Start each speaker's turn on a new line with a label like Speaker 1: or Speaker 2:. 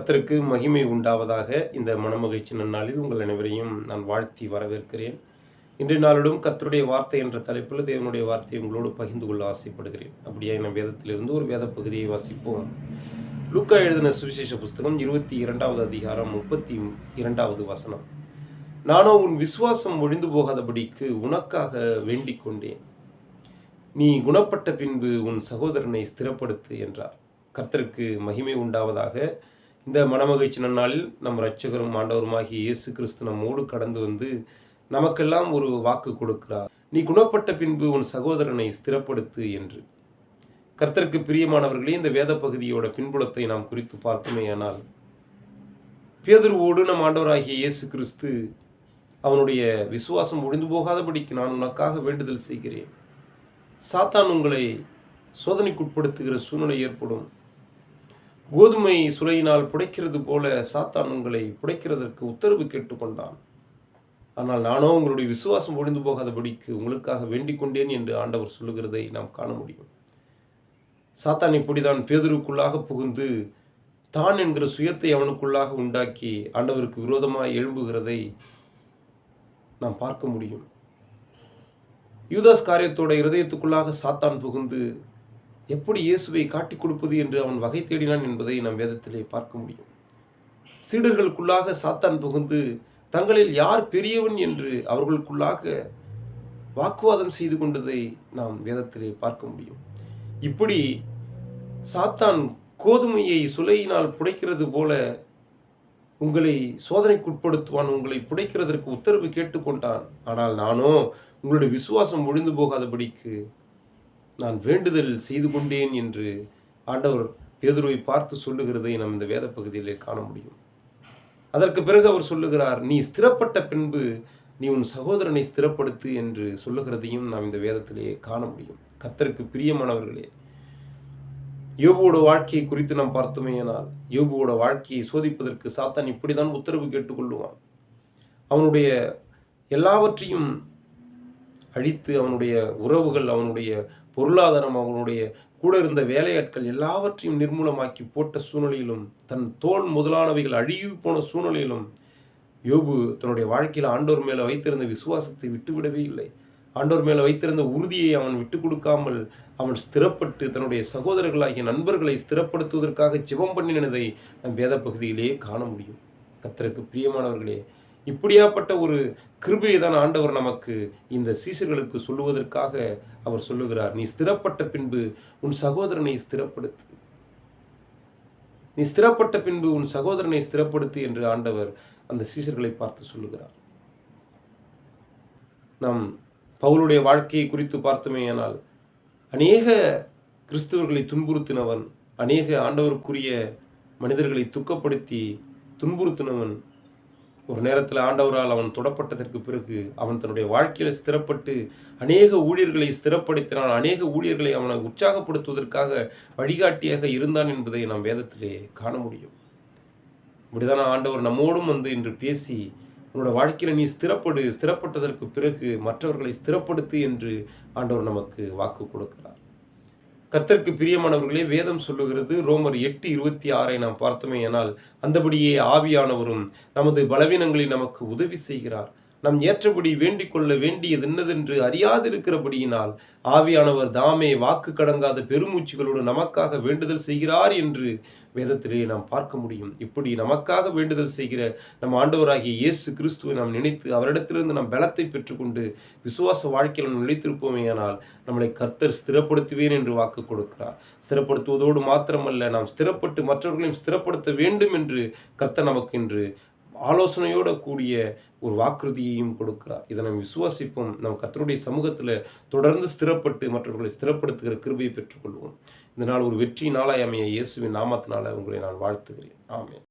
Speaker 1: கர்த்தருக்கு மகிமை உண்டாவதாக. இந்த மனமகிழ்ச்சி நன்னாளில் உங்கள் அனைவரையும் நான் வாழ்த்தி வரவேற்கிறேன். இன்றைய நாளிலும் கர்த்தருடைய வார்த்தை என்ற தலைப்பில் தேவனுடைய வார்த்தையை உங்களோடு பகிர்ந்து கொள்ள ஆசைப்படுகிறேன். அப்படியே நம் வேதத்திலிருந்து ஒரு வேத பகுதியை வாசிப்போம். லூக்கா எழுதின சுவிசேஷ புஸ்தகம் 22வது அதிகாரம் 32வது வசனம். நானோ உன் விசுவாசம் ஒழிந்து போகாதபடிக்கு உனக்காக வேண்டிக் கொண்டேன். நீ குணப்பட்ட பின்பு உன் சகோதரனை ஸ்திரப்படுத்து என்றார். கர்த்தருக்கு மகிமை உண்டாவதாக. இந்த மனமகிழ்ச்சி நன்னாளில் நம் இரட்சகரும் ஆண்டவருமாகிய இயேசு கிறிஸ்து நம்மோடு கடந்து வந்து நமக்கெல்லாம் ஒரு வாக்கு கொடுக்கிறார். நீ குணப்பட்ட பின்பு உன் சகோதரனை ஸ்திரப்படுத்து என்று. கர்த்தருக்கு பிரியமானவர்களே, இந்த வேத பகுதியோட பின்புலத்தை நாம் குறித்து பார்த்தோமேயானால், பேதுருவோடு நம் ஆண்டவராகிய இயேசு கிறிஸ்து அவனுடைய விசுவாசம் ஒழிந்து போகாதபடிக்கு நான் உனக்காக வேண்டுதல் செய்கிறேன். சாத்தான் உங்களை சோதனைக்குட்படுத்துகிற சூழ்நிலை ஏற்படும். கோதுமை சுளையினால் புடைக்கிறது போல சாத்தான் உங்களை புடைக்கிறதற்கு உத்தரவு கேட்டுக்கொண்டான். ஆனால் நானோ உங்களுடைய விசுவாசம் ஒழிந்து போகாதபடிக்கு உங்களுக்காக வேண்டிக் கொண்டேன் என்று ஆண்டவர் சொல்லுகிறதை நாம் காண முடியும். சாத்தான் இப்படிதான் பேதுருக்குள்ளாக புகுந்து தான் என்கிற சுயத்தை அவனுக்குள்ளாக உண்டாக்கி ஆண்டவருக்கு விரோதமாக எழும்புகிறதை நாம் பார்க்க முடியும். யூதாஸ் காரியத்தோட இருதயத்துக்குள்ளாக சாத்தான் புகுந்து எப்படி இயேசுவை காட்டிக் கொடுப்பது என்று அவன் வகை தேடினான் என்பதை நம் வேதத்திலே பார்க்க முடியும். சீடர்களுக்குள்ளாக சாத்தான் புகுந்து தங்களில் யார் பெரியவன் என்று அவர்களுக்குள்ளாக வாக்குவாதம் செய்து கொண்டதை நாம் வேதத்திலே பார்க்க முடியும். இப்படி சாத்தான் கோதுமையை சுளையினால் புடைக்கிறது போல உங்களை சோதனைக்குட்படுத்துவான், உங்களை புடைக்கிறதற்கு உத்தரவு கேட்டுக்கொண்டான். ஆனால் நானோ உங்களுடைய விசுவாசம் ஒழிந்து போகாதபடிக்கு நான் வேண்டுதல் செய்து கொண்டேன் என்று ஆண்டவர் பேதுருவை பார்த்து சொல்லுகிறதை நாம் இந்த வேத பகுதியிலே காண முடியும். அதற்கு பிறகு அவர் சொல்லுகிறார், நீ ஸ்திரப்பட்ட பின்பு நீ உன் சகோதரனை ஸ்திரப்படுத்து என்று சொல்லுகிறதையும் நாம் இந்த வேதத்திலே காண முடியும். கர்த்தருக்கு பிரியமானவர்களே, யோபுவோட வாழ்க்கையை குறித்து நாம் பார்த்தோமேயானால், யோபுவோட வாழ்க்கையை சோதிப்பதற்கு சாத்தான் இப்படிதான் உத்தரவு கேட்டுக்கொள்ளுவான். அவனுடைய எல்லாவற்றையும் அழித்து, அவனுடைய உறவுகள், அவனுடைய பொருளாதாரம், அவனுடைய கூட இருந்த வேலையாட்கள் எல்லாவற்றையும் நிர்மூலமாக்கி போட்ட சூழ்நிலையிலும், தன் தோல் முதலானவைகள் அழிவு போன சூழ்நிலையிலும் யோபு தன்னுடைய வாழ்க்கையில் ஆண்டவர் மேலே வைத்திருந்த விசுவாசத்தை விட்டுவிடவே இல்லை. ஆண்டவர் மேலே வைத்திருந்த உறுதியை அவன் விட்டு கொடுக்காமல் அவன் ஸ்திரப்பட்டு தன்னுடைய சகோதரர்களாகிய நண்பர்களை ஸ்திரப்படுத்துவதற்காக ஜெபம் பண்ணினதை நம் வேத பகுதியிலே காண முடியும். கர்த்தருக்கு பிரியமானவர்களே, இப்படியாப்பட்ட ஒரு கிருபையை தான் ஆண்டவர் நமக்கு இந்த சீசர்களுக்கு சொல்லுவதற்காக அவர் சொல்லுகிறார். நீ ஸ்திரப்பட்ட பின்பு உன் சகோதரனை ஸ்திரப்படுத்து. நீ ஸ்திரப்பட்ட பின்பு உன் சகோதரனை ஸ்திரப்படுத்து என்று ஆண்டவர் அந்த சீசர்களை பார்த்து சொல்லுகிறார். நாம் பவுலுடைய வாழ்க்கையை குறித்து பார்த்தோமேயானால், அநேக கிறிஸ்தவர்களை துன்புறுத்தினவன், அநேக ஆண்டவருக்குரிய மனிதர்களை துக்கப்படுத்தி துன்புறுத்தினவன். ஒரு நேரத்தில் ஆண்டவரால் அவன் தொடப்பட்டதற்கு பிறகு அவன் தன்னுடைய வாழ்க்கையில் ஸ்திரப்பட்டு அநேக ஊழியர்களை ஸ்திரப்படுத்தினான். அநேக ஊழியர்களை அவனை உற்சாகப்படுத்துவதற்காக வழிகாட்டியாக இருந்தான் என்பதை நாம் வேதத்திலே காண முடியும். இப்படிதான் ஆண்டவர் நம்மோடும் வந்து இன்று பேசி, உன்னோட வாழ்க்கையில் நீ ஸ்திரப்பட்டதற்கு பிறகு மற்றவர்களை ஸ்திரப்படுத்து என்று ஆண்டவர் நமக்கு வாக்கு கொடுக்கிறார். கர்த்தருக்கு பிரியமானவர்களே, வேதம் சொல்லுகிறது, ரோமர் 8:26 நாம் பார்த்தோமேயானால், அந்தபடியே ஆவியானவரும் நமது பலவீனங்களில் நமக்கு உதவி செய்கிறார். நாம் ஏற்றபடி வேண்டிக் கொள்ள வேண்டியது என்னதென்று அறியாதிருக்கிறபடியினால் ஆவியானவர் தாமே வாக்கு கடங்காத பெருமூச்சுகளோடு நமக்காக வேண்டுதல் செய்கிறார் என்று வேதத்திலே நாம் பார்க்க முடியும். இப்படி நமக்காக வேண்டுதல் செய்கிற நம் ஆண்டவராகிய இயேசு கிறிஸ்துவை நாம் நினைத்து அவரிடத்திலிருந்து நாம் பலத்தை பெற்றுக்கொண்டு விசுவாச வாழ்க்கையில் நாம் நிலைத்திருப்போமேயானால் நம்மளை கர்த்தர் ஸ்திரப்படுத்துவேன் என்று வாக்கு கொடுக்கிறார். ஸ்திரப்படுத்துவதோடு மாத்திரமல்ல, நாம் ஸ்திரப்பட்டு மற்றவர்களையும் ஸ்திரப்படுத்த வேண்டும் என்று கர்த்தர் நமக்கு இன்று ஆலோசனையோடு கூடிய ஒரு வாக்குறுதியையும் கொடுக்கிறார். இதை நாம் விசுவாசிப்போம். நம் கர்த்தருடைய சமூகத்தில் தொடர்ந்து ஸ்திரப்பட்டு மற்றவர்களை ஸ்திரப்படுத்துகிற கிருபையை பெற்றுக்கொள்வோம். இந்த நாள் ஒரு வெற்றி நாளாய் அமைய இயேசுவின் நாமத்தினால உங்களை நான் வாழ்த்துகிறேன். ஆமென்.